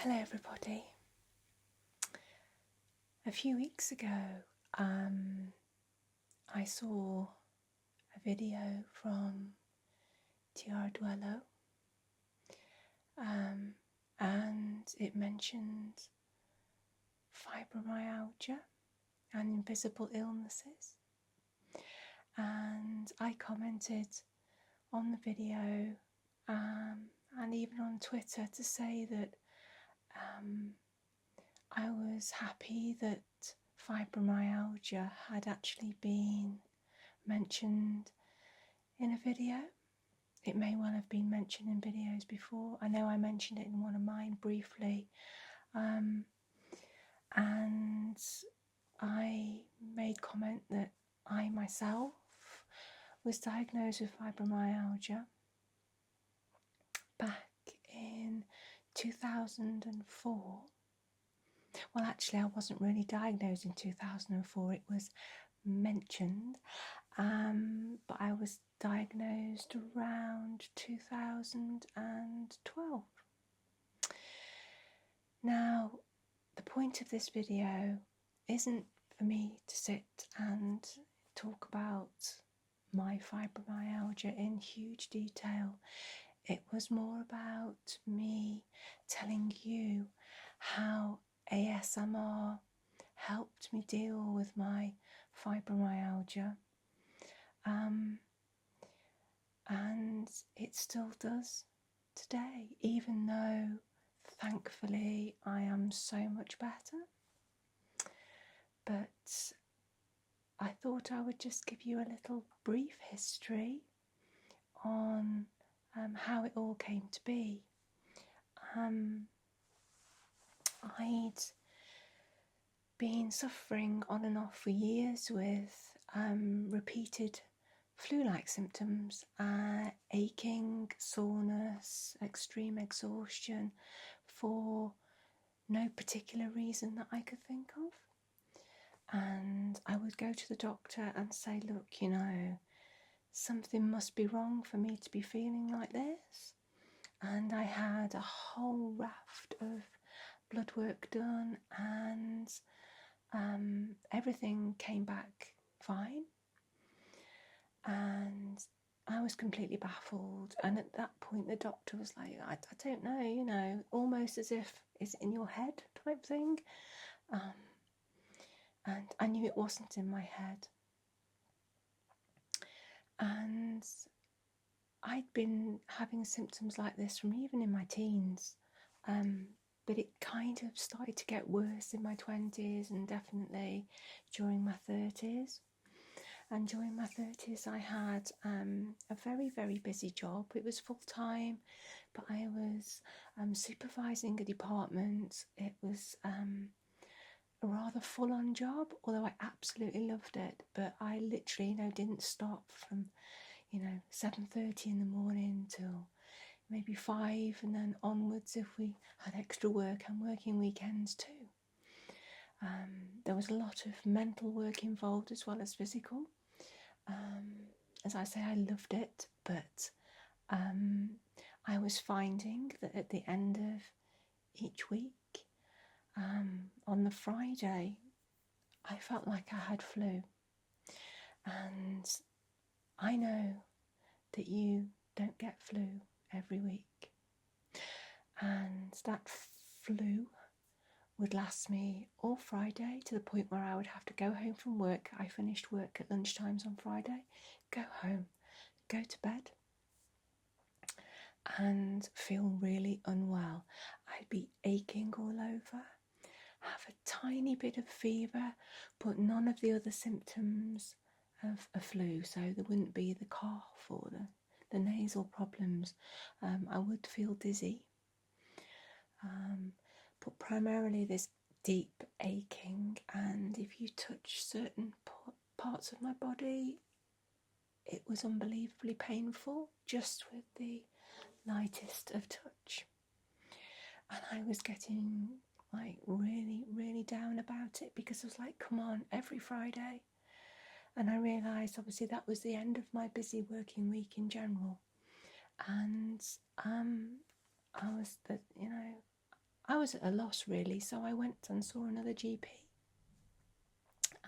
Hello everybody. A few weeks ago I saw a video from Tirar Deguello and it mentioned fibromyalgia and invisible illnesses, and I commented on the video and even on Twitter to say that I was happy that fibromyalgia had actually been mentioned in a video. It may well have been mentioned in videos before. I know I mentioned it in one of mine briefly, and I made comment that I myself was diagnosed with fibromyalgia back in 2004. Well, actually, I wasn't really diagnosed in 2004. It was mentioned, but I was diagnosed around 2012. Now, the point of this video isn't for me to sit and talk about my fibromyalgia in huge detail. It was more about me telling you how ASMR helped me deal with my fibromyalgia, and it still does today, even though thankfully I am so much better. But I thought I would just give you a little brief history on how it all came to be. I'd been suffering on and off for years with repeated flu-like symptoms, aching, soreness, extreme exhaustion, for no particular reason that I could think of. And I would go to the doctor and say, look, something must be wrong for me to be feeling like this. And I had a whole raft of blood work done, and everything came back fine. And I was completely baffled. And at that point, the doctor was like, I don't know, almost as if it's in your head type thing. And I knew it wasn't in my head. And I'd been having symptoms like this from even in my teens, but it kind of started to get worse in my 20s and definitely during my 30s. And during my 30s I had a very, very busy job. It was full-time, but I was supervising a department. It was a rather full-on job, although I absolutely loved it. But I literally, didn't stop from 7:30 in the morning till maybe 5, and then onwards if we had extra work, and working weekends too. There was a lot of mental work involved as well as physical. As I say, I loved it, but I was finding that at the end of each week, on the Friday, I felt like I had flu. And I know that you don't get flu every week. And that flu would last me all Friday, to the point where I would have to go home from work. I finished work at lunchtimes on Friday, go home, go to bed, and feel really unwell. I'd be aching all over, have a tiny bit of fever, but none of the other symptoms of a flu. So there wouldn't be the cough or the nasal problems. I would feel dizzy, but primarily this deep aching, and if you touch certain parts of my body, it was unbelievably painful just with the lightest of touch. And I was getting really, really down about it, because I was like, come on, every Friday. And I realised obviously that was the end of my busy working week in general. And I was at a loss really, so I went and saw another GP,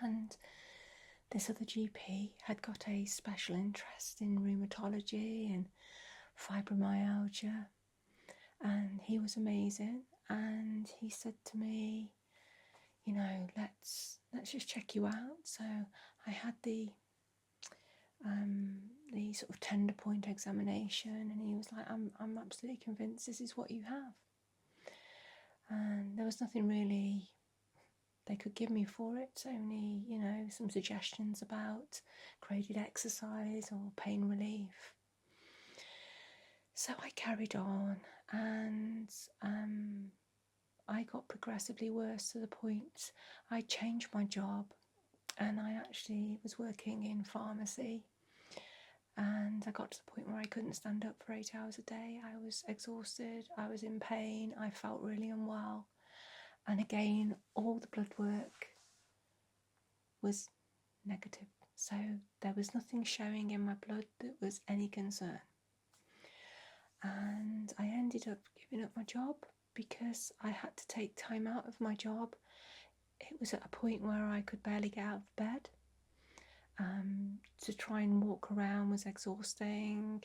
and this other GP had got a special interest in rheumatology and fibromyalgia, and he was amazing. And he said to me, you know, let's just check you out. So I had the sort of tender point examination, and he was like, I'm absolutely convinced this is what you have. And there was nothing really they could give me for it, only, you know, some suggestions about graded exercise or pain relief. So I carried on, and I got progressively worse to the point I changed my job, and I actually was working in pharmacy, and I got to the point where I couldn't stand up for 8 hours a day. I was exhausted, I was in pain, I felt really unwell, and again all the blood work was negative, so there was nothing showing in my blood that was any concern. And I ended up giving up my job because I had to take time out of my job. It was at a point where I could barely get out of bed. To try and walk around was exhausting.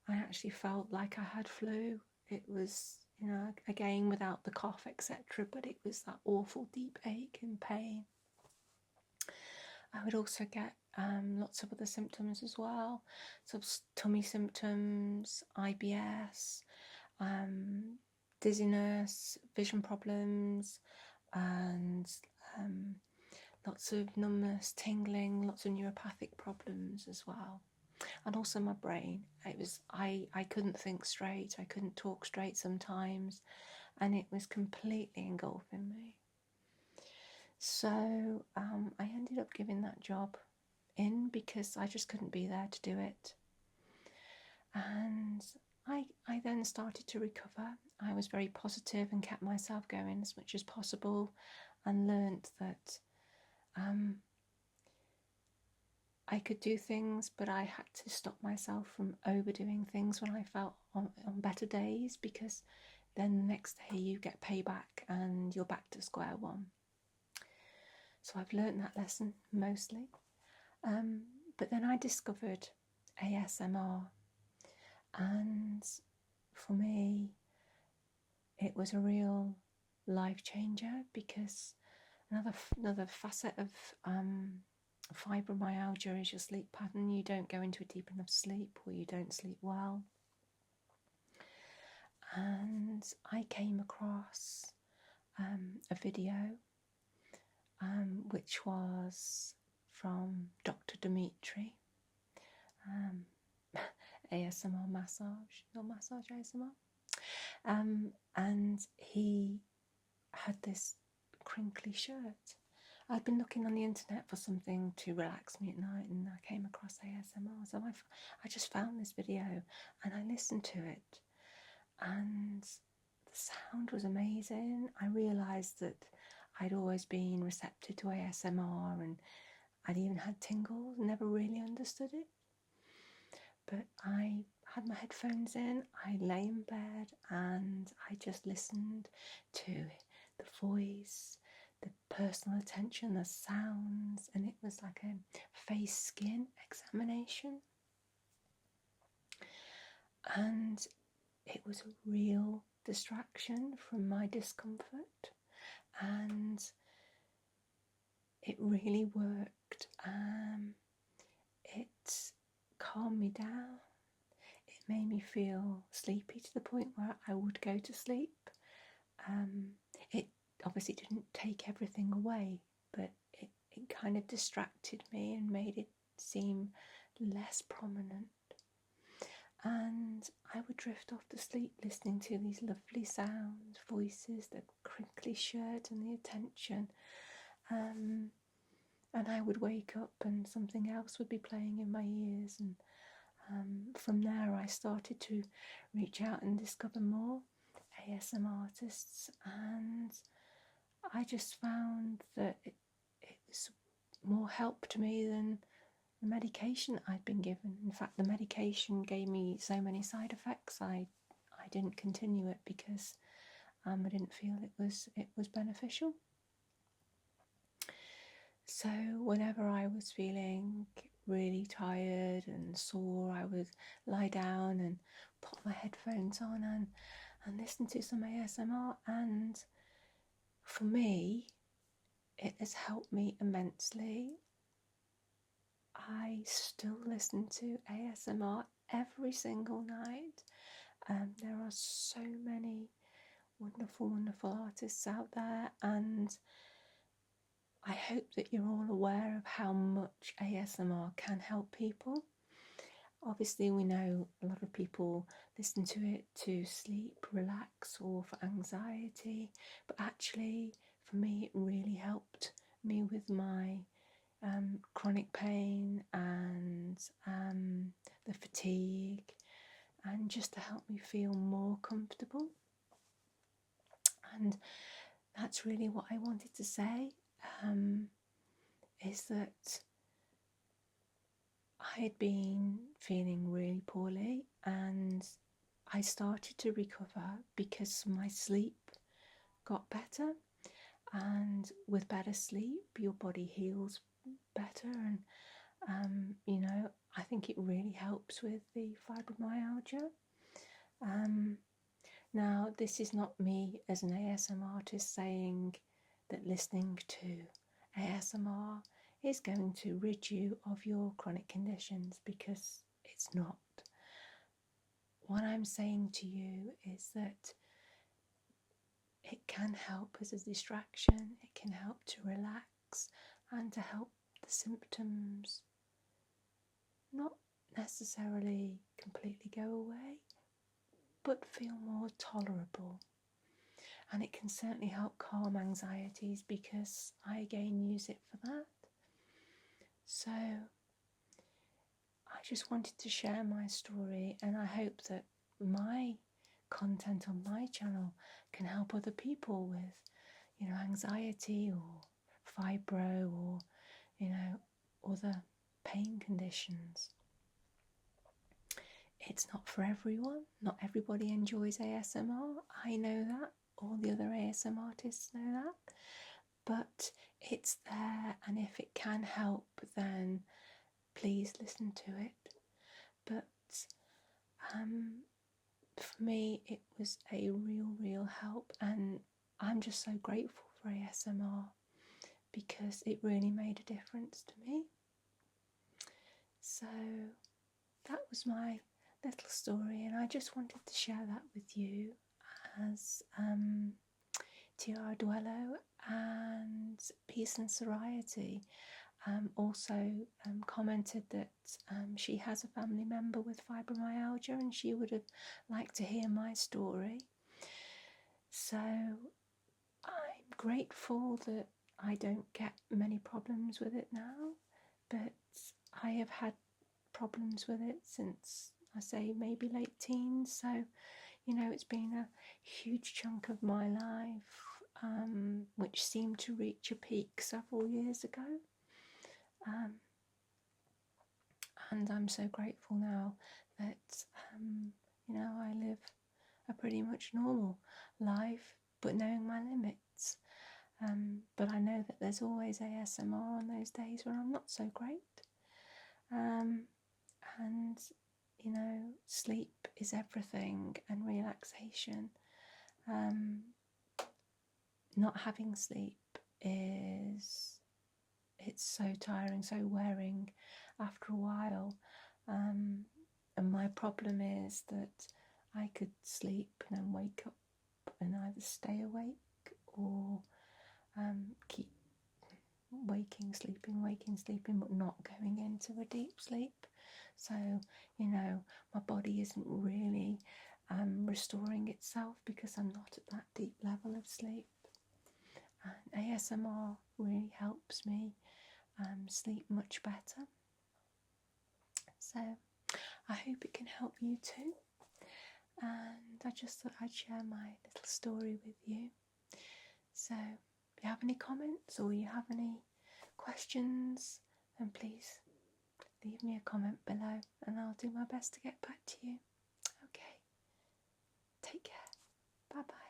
I actually felt like I had flu. It was, you know, again without the cough, etc., but it was that awful deep ache and pain. I would also get lots of other symptoms as well, so tummy symptoms, IBS, dizziness, vision problems, and lots of numbness, tingling, lots of neuropathic problems as well. And also my brain. It was I couldn't think straight, I couldn't talk straight sometimes, and it was completely engulfing me. So I ended up giving that job in because I just couldn't be there to do it. And I then started to recover. I was very positive and kept myself going as much as possible, and learnt that I could do things, but I had to stop myself from overdoing things when I felt on better days, because then the next day you get payback and you're back to square one. So I've learnt that lesson mostly. But then I discovered ASMR, and for me it was a real life changer, because another facet of fibromyalgia is your sleep pattern. You don't go into a deep enough sleep, or you don't sleep well. And I came across a video which was from Dr. Dimitri, ASMR massage, not massage, ASMR. And he had this crinkly shirt. I'd been looking on the internet for something to relax me at night, and I came across ASMR. So I just found this video and I listened to it, and the sound was amazing. I realised that I'd always been receptive to ASMR, and I'd even had tingles, never really understood it. But I had my headphones in, I lay in bed, and I just listened to the voice, the personal attention, the sounds, and it was like a face skin examination. And it was a real distraction from my discomfort, and it really worked. It calmed me down. It made me feel sleepy to the point where I would go to sleep. It obviously didn't take everything away, but it kind of distracted me and made it seem less prominent. And I would drift off to sleep listening to these lovely sounds, voices, the crinkly shirt and the attention. And I would wake up and something else would be playing in my ears. And from there I started to reach out and discover more ASMR artists, and I just found that it was more help to me than the medication I'd been given. In fact, the medication gave me so many side effects, I didn't continue it because I didn't feel it was beneficial. So whenever I was feeling really tired and sore, I would lie down and put my headphones on and listen to some ASMR, and for me it has helped me immensely. I still listen to ASMR every single night. There are so many wonderful artists out there, and I hope that you're all aware of how much ASMR can help people. Obviously, we know a lot of people listen to it to sleep, relax, or for anxiety, but actually, for me, it really helped me with my chronic pain and the fatigue, and just to help me feel more comfortable. And that's really what I wanted to say, is that I had been feeling really poorly, and I started to recover because my sleep got better, and with better sleep your body heals better, and I think it really helps with the fibromyalgia. Now, this is not me as an ASMR artist saying that listening to ASMR is going to rid you of your chronic conditions, because it's not. What I'm saying to you is that it can help as a distraction, it can help to relax and to help the symptoms not necessarily completely go away, but feel more tolerable. And it can certainly help calm anxieties, because I again use it for that. So I just wanted to share my story, and I hope that my content on my channel can help other people with, anxiety or fibro or, other pain conditions. It's not for everyone. Not everybody enjoys ASMR. I know that. All the other ASMR artists know that. But it's there, and if it can help, then please listen to it. But for me, it was a real help, and I'm just so grateful for ASMR because it really made a difference to me. So that was my little story, and I just wanted to share that with you, as Tirar, Deguello and Peace and Saraity also commented that she has a family member with fibromyalgia, and she would have liked to hear my story. So I'm grateful that I don't get many problems with it now, but I have had problems with it since, I say, maybe late teens. So it's been a huge chunk of my life, which seemed to reach a peak several years ago. And I'm so grateful now that, I live a pretty much normal life, but knowing my limits. But I know that there's always ASMR on those days when I'm not so great. And, sleep is everything, and relaxation. Not having sleep it's so tiring, so wearing after a while. And my problem is that I could sleep and then wake up and either stay awake or keep waking, sleeping, but not going into a deep sleep. So, my body isn't really restoring itself because I'm not at that deep level of sleep. And ASMR really helps me sleep much better. So I hope it can help you too. And I just thought I'd share my little story with you. So if you have any comments or you have any questions, then please leave me a comment below, and I'll do my best to get back to you. Okay, take care. Bye bye.